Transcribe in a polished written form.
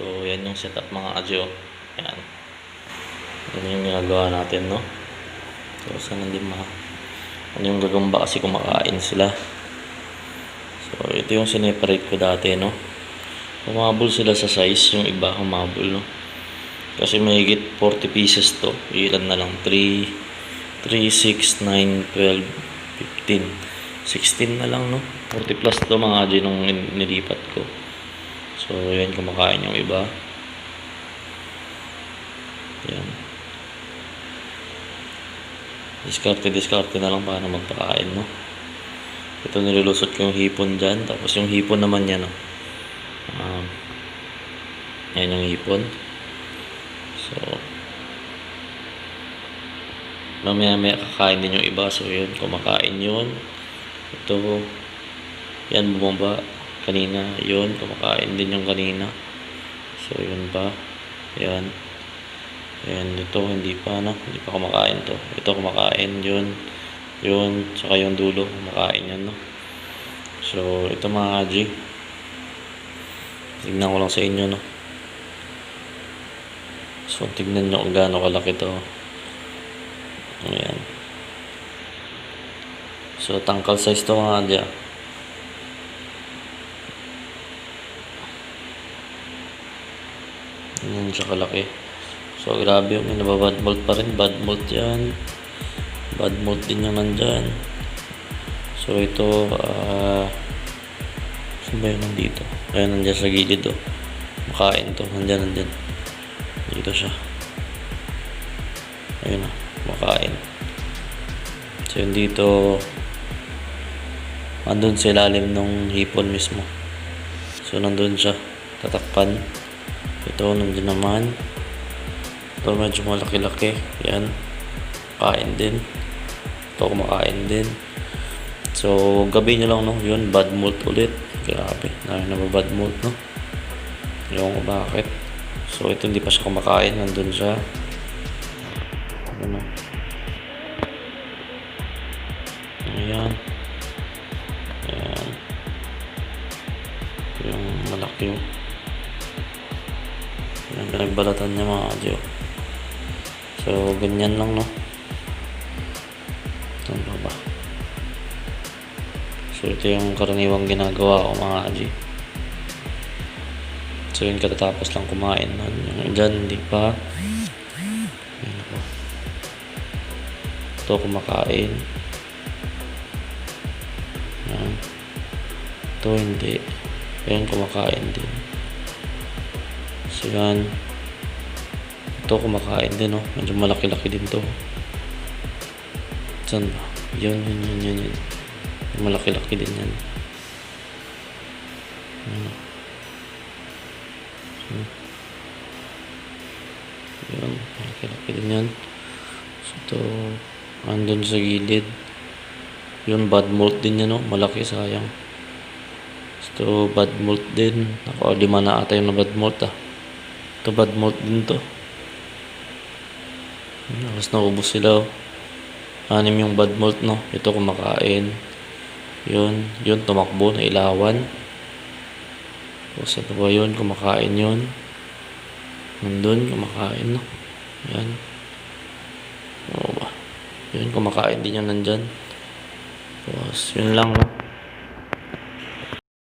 So, yan yung setup mga adyo. Yan. Yan yung ginagawa natin, no? So, sana hindi ano yung gagamba kasi kumakain sila. So, ito yung sineparate ko dati, no? Humabol sila sa size, yung iba humabol, no? Kasi mahigit 40 pieces to. Ilan na lang? 3, 6, 9, 12, 15. 16 na lang, no? 40 plus to mga adyo nung nilipat ko. So, yan, kumakain yung iba. Yan. Diskarte na lang paano magpakain, no? Ito nilulusot ko yung hipon dyan. Tapos yung hipon naman yan, no? Yan yung hipon. So, mamaya kakain din yung iba. So, yun, kumakain yun. Ito, yan, bumaba. Kanina, yun, kumakain din yung kanina. So, yun pa. Yan. Ayan, ito, hindi pa, no? Hindi pa kumakain to. Ito, kumakain, yun. Yun, saka yung dulo, kumakain yan, no? So, ito mga G. Tignan ko lang sa inyo, no? So, tignan nyo kung gaano kalaki to. Ayan. So, tangkal size to mga G. Ayan siya kalaki. So, grabe yung nababad mold pa rin. Bad mold yan. Bad mold din yung nandyan. So, ito, saan ba yun nandito? Ayan, nandyan sa gilid, oh. Makain to. Nandyan. Dito siya. Ayun, oh. Makain. So, yun dito, andun sa ilalim ng hipon mismo. So, nandun siya. Tatakpan. Ito, nandun naman. Ito medyo malaki-laki. Yan. Kain din. Ito kumakain din. So, gabi nyo lang, no? Yun, bad mold ulit. Grabe. Na bad mold, no? Yung bakit. So, ito hindi pa siya kumakain. Nandun siya. Ano? Ayan. Ayan. Yung malaki yung pinagbalatan niya mga adyo. So, ganyan lang, no? Ano ba? So, ito yung karaniwang ginagawa ko mga adyo. So, yun katatapos lang kumain. Yung dyan, hindi pa. Ayan ako. Ito kumakain. Ayan. Ito hindi. Ayan, kumakain din. So, yan. Ito kumakain din, oh. Medyo malaki-laki din to. Saan ba? Yun. Malaki-laki din yan. Yun, malaki-laki din yan. So, ito, andun sa gilid. Yun, bad mold din yan, oh. Malaki, sayang. So, bad mold din. Ako, 5 na ata yung na bad mold, ah. Ito, bad mold din to. Tapos naubos sila, oh. 6 yung bad mold, no? Ito kumakain. Yun, tumakbo, nailawan. Tapos ito ba yun, kumakain yun. Nandun, kumakain, no? Yan. Oo ba? Yun, kumakain din yun nandyan. Tapos, yun lang, no?